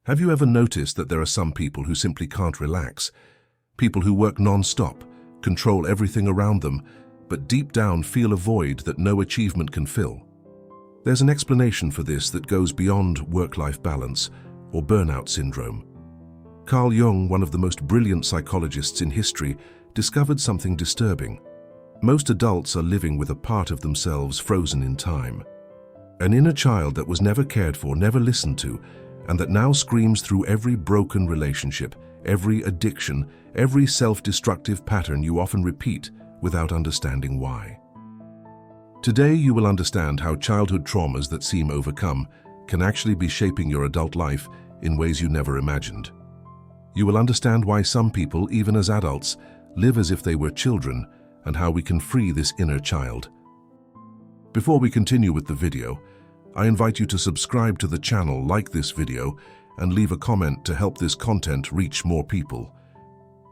Have you ever noticed that there are some people who simply can't relax? People who work non-stop, control everything around them, but deep down feel a void that no achievement can fill. There's an explanation for this that goes beyond work-life balance or burnout syndrome. Carl Jung, one of the most brilliant psychologists in history, discovered something disturbing. Most adults are living with a part of themselves frozen in time. An inner child that was never cared for, never listened to, and that now screams through every broken relationship, every addiction, every self-destructive pattern you often repeat without understanding why. Today you will understand how childhood traumas that seem overcome can actually be shaping your adult life in ways you never imagined. You will understand why some people, even as adults, live as if they were children, and how we can free this inner child. Before we continue with the video, I invite you to subscribe to the channel, like this video, and leave a comment to help this content reach more people.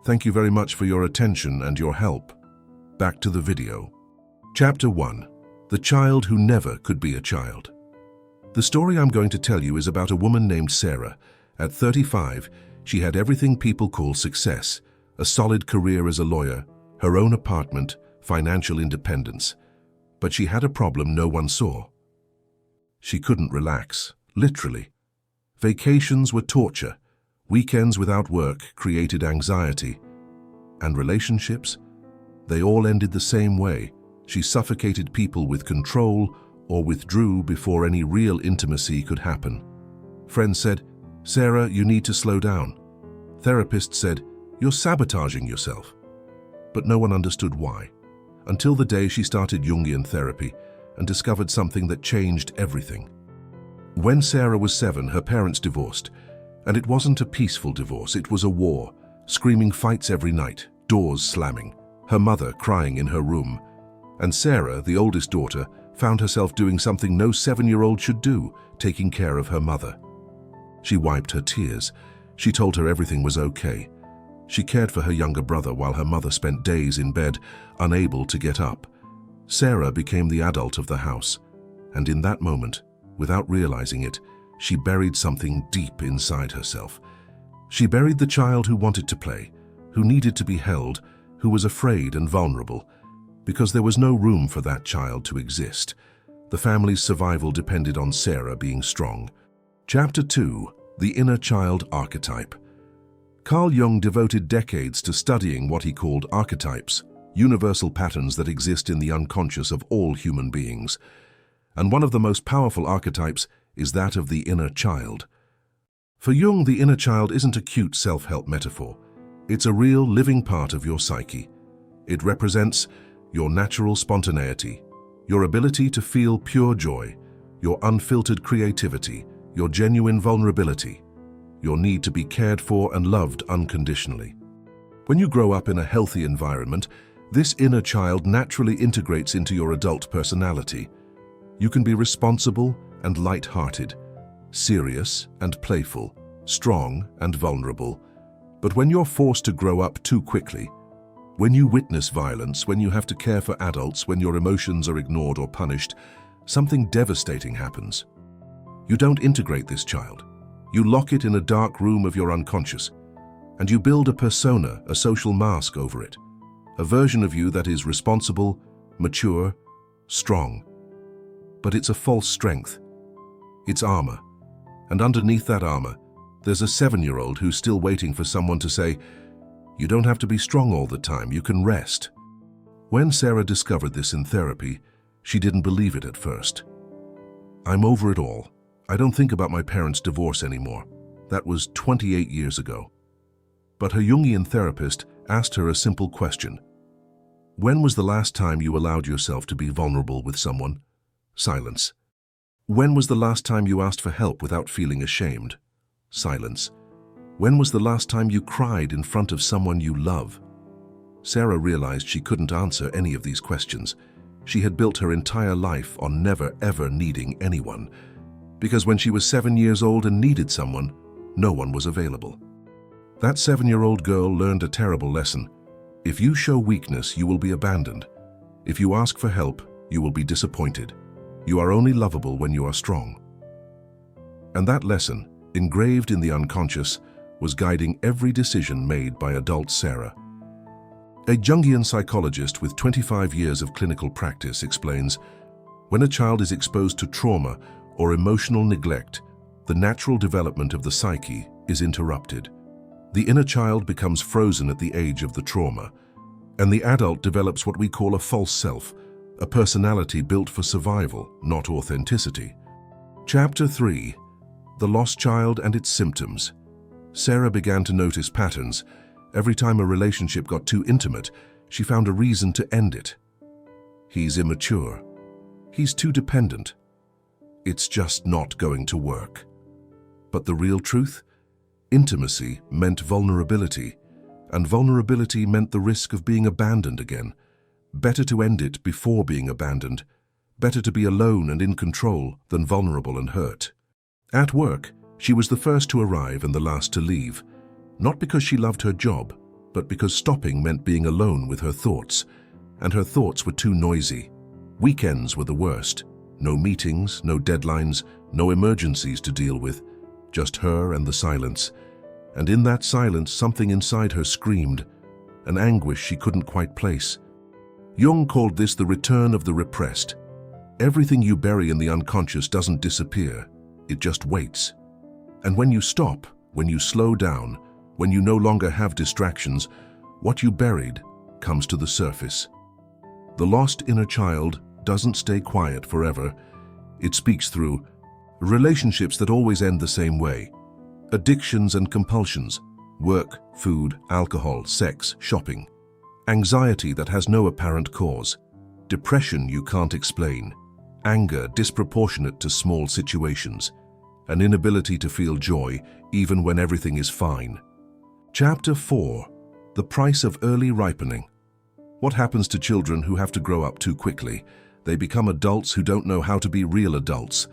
Thank you very much for your attention and your help. Back to the video. Chapter 1. The Child Who Never Could Be a Child. The story I'm going to tell you is about a woman named Sarah. At 35, she had everything people call success: a solid career as a lawyer, her own apartment, financial independence. But she had a problem no one saw. She couldn't relax, literally. Vacations were torture. Weekends without work created anxiety. And relationships? They all ended the same way. She suffocated people with control or withdrew before any real intimacy could happen. Friends said, "Sarah, you need to slow down." Therapists said, "You're sabotaging yourself." But no one understood why, until the day she started Jungian therapy and discovered something that changed everything. When Sarah was 7, her parents divorced, and it wasn't a peaceful divorce, it was a war, screaming fights every night, doors slamming, her mother crying in her room. And Sarah, the oldest daughter, found herself doing something no 7-year-old should do, taking care of her mother. She wiped her tears. She told her everything was okay. She cared for her younger brother while her mother spent days in bed, unable to get up. Sarah became the adult of the house, and in that moment, without realizing it, she buried something deep inside herself. She buried the child who wanted to play, who needed to be held, who was afraid and vulnerable, because there was no room for that child to exist. The family's survival depended on Sarah being strong. Chapter 2. The Inner Child Archetype. Carl Jung devoted decades to studying what he called archetypes, universal patterns that exist in the unconscious of all human beings. And one of the most powerful archetypes is that of the inner child. For Jung, the inner child isn't a cute self-help metaphor. It's a real, living part of your psyche. It represents your natural spontaneity, your ability to feel pure joy, your unfiltered creativity, your genuine vulnerability, your need to be cared for and loved unconditionally. When you grow up in a healthy environment, this inner child naturally integrates into your adult personality. You can be responsible and light-hearted, serious and playful, strong and vulnerable. But when you're forced to grow up too quickly, when you witness violence, when you have to care for adults, when your emotions are ignored or punished, something devastating happens. You don't integrate this child. You lock it in a dark room of your unconscious, and you build a persona, a social mask over it, a version of you that is responsible, mature, strong. But it's a false strength. It's armor. And underneath that armor, there's a 7-year-old who's still waiting for someone to say, "You don't have to be strong all the time, you can rest." When Sarah discovered this in therapy, she didn't believe it at first. "I'm over it all. I don't think about my parents' divorce anymore. That was 28 years ago." But her Jungian therapist asked her a simple question. "When was the last time you allowed yourself to be vulnerable with someone?" Silence. "When was the last time you asked for help without feeling ashamed?" Silence. "When was the last time you cried in front of someone you love?" Sarah realized she couldn't answer any of these questions. She had built her entire life on never ever needing anyone, because when she was 7 years old and needed someone, no one was available. That 7-year-old girl learned a terrible lesson. If you show weakness, you will be abandoned. If you ask for help, you will be disappointed. You are only lovable when you are strong. And that lesson, engraved in the unconscious, was guiding every decision made by adult Sarah. A Jungian psychologist with 25 years of clinical practice explains, when a child is exposed to trauma or emotional neglect, the natural development of the psyche is interrupted. The inner child becomes frozen at the age of the trauma, and the adult develops what we call a false self, a personality built for survival, not authenticity. Chapter 3. The Lost Child and Its Symptoms. Sarah began to notice patterns. Every time a relationship got too intimate, she found a reason to end it. He's immature. He's too dependent. It's just not going to work. But the real truth? Intimacy meant vulnerability, and vulnerability meant the risk of being abandoned again. Better to end it before being abandoned. Better to be alone and in control than vulnerable and hurt. At work, she was the first to arrive and the last to leave. Not because she loved her job, but because stopping meant being alone with her thoughts. And her thoughts were too noisy. Weekends were the worst. No meetings, no deadlines, no emergencies to deal with. Just her and the silence. And in that silence, something inside her screamed, an anguish she couldn't quite place. Jung called this the return of the repressed. Everything you bury in the unconscious doesn't disappear, it just waits. And when you stop, when you slow down, when you no longer have distractions, what you buried comes to the surface. The lost inner child doesn't stay quiet forever. It speaks through relationships that always end the same way. Addictions and compulsions. Work, food, alcohol, sex, shopping. Anxiety that has no apparent cause. Depression you can't explain. Anger disproportionate to small situations. An inability to feel joy even when everything is fine. Chapter 4. The Price of Early Ripening. What happens to children who have to grow up too quickly? They become adults who don't know how to be real adults.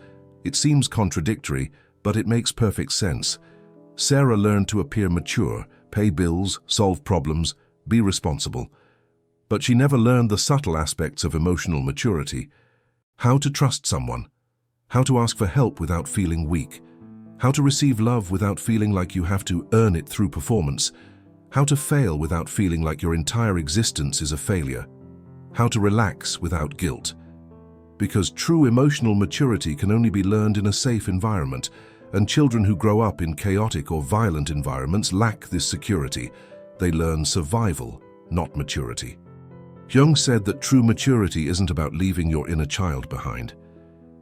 It seems contradictory, but it makes perfect sense. Sarah learned to appear mature, pay bills, solve problems, be responsible. But she never learned the subtle aspects of emotional maturity. How to trust someone. How to ask for help without feeling weak. How to receive love without feeling like you have to earn it through performance. How to fail without feeling like your entire existence is a failure. How to relax without guilt. Because true emotional maturity can only be learned in a safe environment, and children who grow up in chaotic or violent environments lack this security. They learn survival, not maturity. Jung said that true maturity isn't about leaving your inner child behind.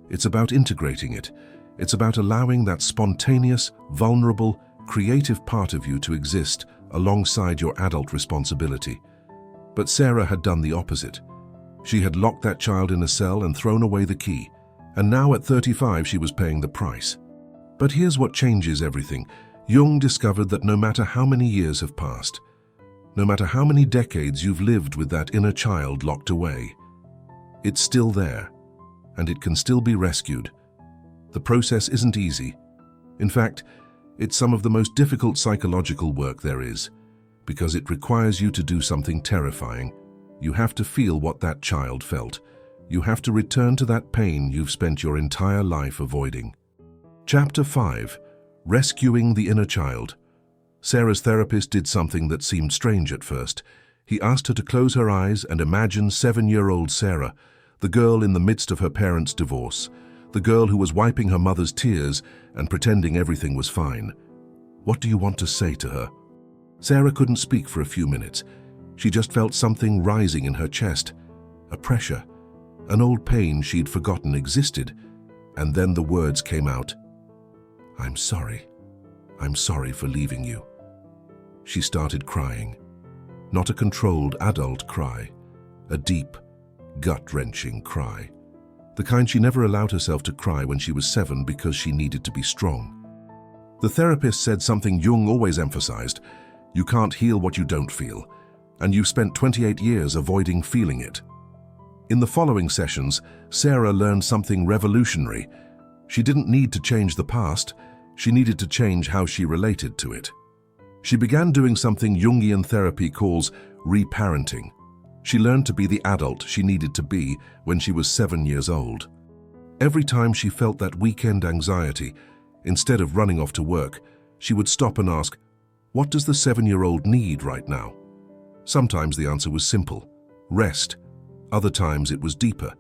It's about integrating it. It's about allowing that spontaneous, vulnerable, creative part of you to exist alongside your adult responsibility. But Sarah had done the opposite. She had locked that child in a cell and thrown away the key, and now at 35 she was paying the price. But here's what changes everything. Jung discovered that no matter how many years have passed, no matter how many decades you've lived with that inner child locked away, it's still there, and it can still be rescued. The process isn't easy. In fact, it's some of the most difficult psychological work there is, because it requires you to do something terrifying. You have to feel what that child felt. You have to return to that pain you've spent your entire life avoiding. Chapter 5. Rescuing the Inner Child. Sarah's therapist did something that seemed strange at first. He asked her to close her eyes and imagine 7-year-old Sarah, the girl in the midst of her parents' divorce, the girl who was wiping her mother's tears and pretending everything was fine. What do you want to say to her? Sarah couldn't speak for a few minutes. She just felt something rising in her chest, a pressure, an old pain she'd forgotten existed, and then the words came out. I'm sorry. I'm sorry for leaving you. She started crying. Not a controlled adult cry, a deep, gut-wrenching cry. The kind she never allowed herself to cry when she was 7 because she needed to be strong. The therapist said something Jung always emphasized: you can't heal what you don't feel, and you've spent 28 years avoiding feeling it. In the following sessions, Sarah learned something revolutionary. She didn't need to change the past, she needed to change how she related to it. She began doing something Jungian therapy calls reparenting. She learned to be the adult she needed to be when she was 7 years old. Every time she felt that weekend anxiety, Instead of running off to work, she would stop and ask, "What does the 7-year-old need right now?" Sometimes the answer was simple: rest. Other times it was deeper: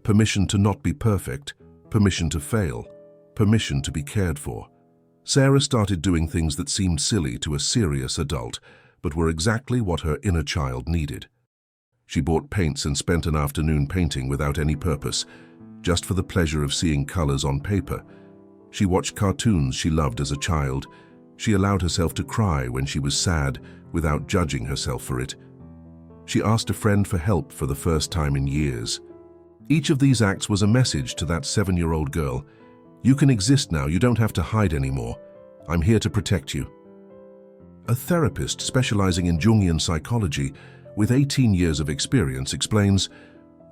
permission to not be perfect, permission to fail, permission to be cared for. Sarah started doing things that seemed silly to a serious adult, but were exactly what her inner child needed. She bought paints and spent an afternoon painting without any purpose, just for the pleasure of seeing colors on paper. She watched cartoons she loved as a child. She allowed herself to cry when she was sad without judging herself for it. She asked a friend for help for the first time in years. Each of these acts was a message to that 7-year-old girl: "You can exist now, you don't have to hide anymore. I'm here to protect you." A therapist specializing in Jungian psychology with 18 years of experience explains,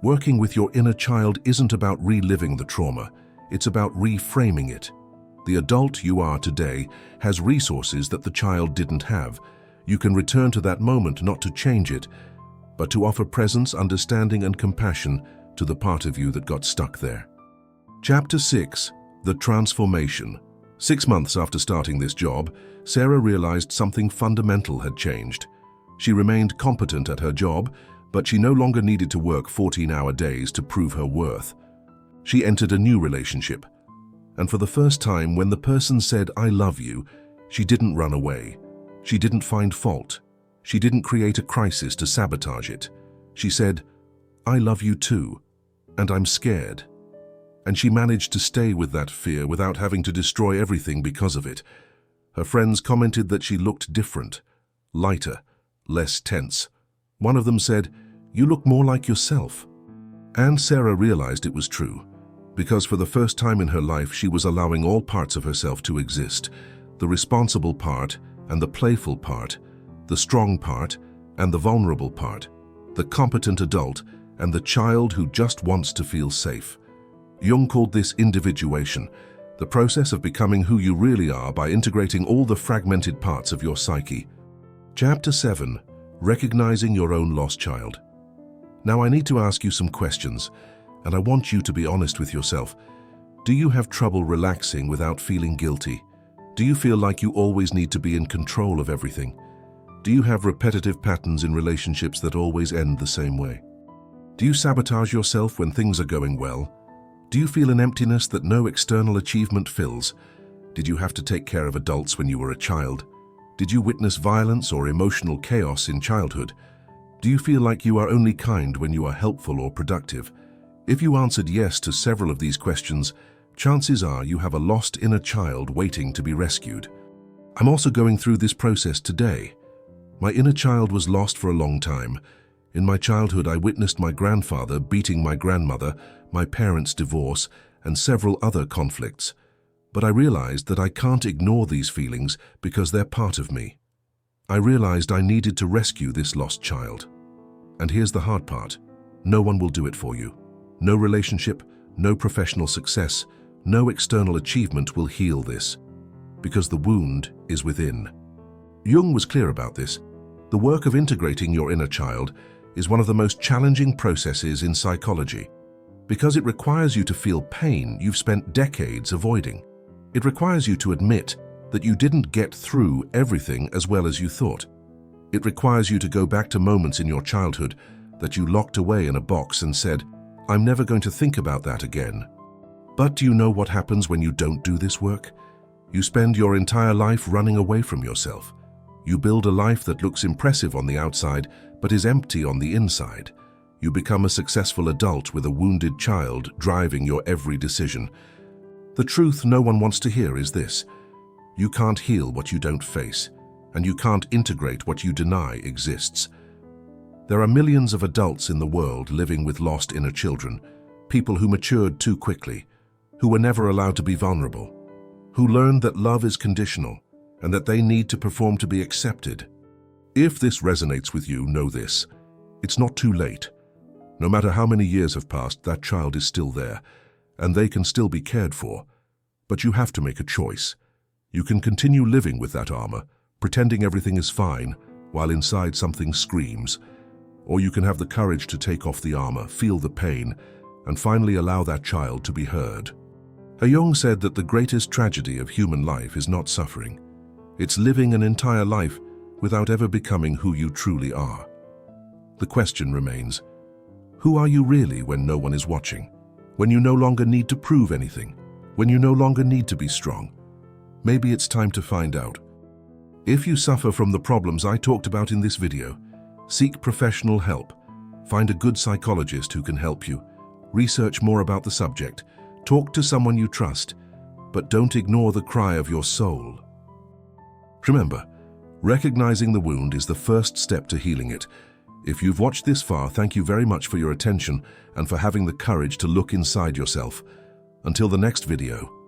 working with your inner child isn't about reliving the trauma, it's about reframing it. The adult you are today has resources that the child didn't have. You can return to that moment not to change it, but to offer presence, understanding, and compassion to the part of you that got stuck there. Chapter 6. The Transformation. 6 months after starting this job, Sarah realized something fundamental had changed. She remained competent at her job, but she no longer needed to work 14-hour days to prove her worth. She entered a new relationship, and for the first time, when the person said, "I love you," she didn't run away. She didn't find fault. She didn't create a crisis to sabotage it. She said, "I love you too, and I'm scared." And she managed to stay with that fear without having to destroy everything because of it. Her friends commented that she looked different, lighter, less tense. One of them said, "You look more like yourself." And Sarah realized it was true, because for the first time in her life she was allowing all parts of herself to exist: the responsible part and the playful part, the strong part and the vulnerable part, the competent adult and the child who just wants to feel safe. Jung called this individuation, the process of becoming who you really are by integrating all the fragmented parts of your psyche. Chapter 7. Recognizing your own lost child. Now I need to ask you some questions, and I want you to be honest with yourself. Do you have trouble relaxing without feeling guilty? Do you feel like you always need to be in control of everything? Do you have repetitive patterns in relationships that always end the same way? Do you sabotage yourself when things are going well? Do you feel an emptiness that no external achievement fills? Did you have to take care of adults when you were a child? Did you witness violence or emotional chaos in childhood? Do you feel like you are only kind when you are helpful or productive? If you answered yes to several of these questions, chances are you have a lost inner child waiting to be rescued. I'm also going through this process today. My inner child was lost for a long time. In my childhood, I witnessed my grandfather beating my grandmother, my parents' divorce, and several other conflicts. But I realized that I can't ignore these feelings because they're part of me. I realized I needed to rescue this lost child. And here's the hard part. No one will do it for you. No relationship, no professional success, no external achievement will heal this, because the wound is within. Jung was clear about this. The work of integrating your inner child is one of the most challenging processes in psychology, because it requires you to feel pain you've spent decades avoiding. It requires you to admit that you didn't get through everything as well as you thought. It requires you to go back to moments in your childhood that you locked away in a box and said, "I'm never going to think about that again." But do you know what happens when you don't do this work? You spend your entire life running away from yourself. You build a life that looks impressive on the outside, but is empty on the inside. You become a successful adult with a wounded child driving your every decision. The truth no one wants to hear is this: you can't heal what you don't face, and you can't integrate what you deny exists. There are millions of adults in the world living with lost inner children, people who matured too quickly, who were never allowed to be vulnerable, who learned that love is conditional and that they need to perform to be accepted. If this resonates with you, know this: it's not too late. No matter how many years have passed, that child is still there, and they can still be cared for. But you have to make a choice. You can continue living with that armor, pretending everything is fine, while inside something screams. Or you can have the courage to take off the armor, feel the pain, and finally allow that child to be heard. Jung said that the greatest tragedy of human life is not suffering. It's living an entire life without ever becoming who you truly are. The question remains, who are you really when no one is watching? When you no longer need to prove anything? When you no longer need to be strong? Maybe it's time to find out. If you suffer from the problems I talked about in this video, seek professional help. Find a good psychologist who can help you. Research more about the subject. Talk to someone you trust, but don't ignore the cry of your soul. Remember, recognizing the wound is the first step to healing it. If you've watched this far, thank you very much for your attention and for having the courage to look inside yourself. Until the next video.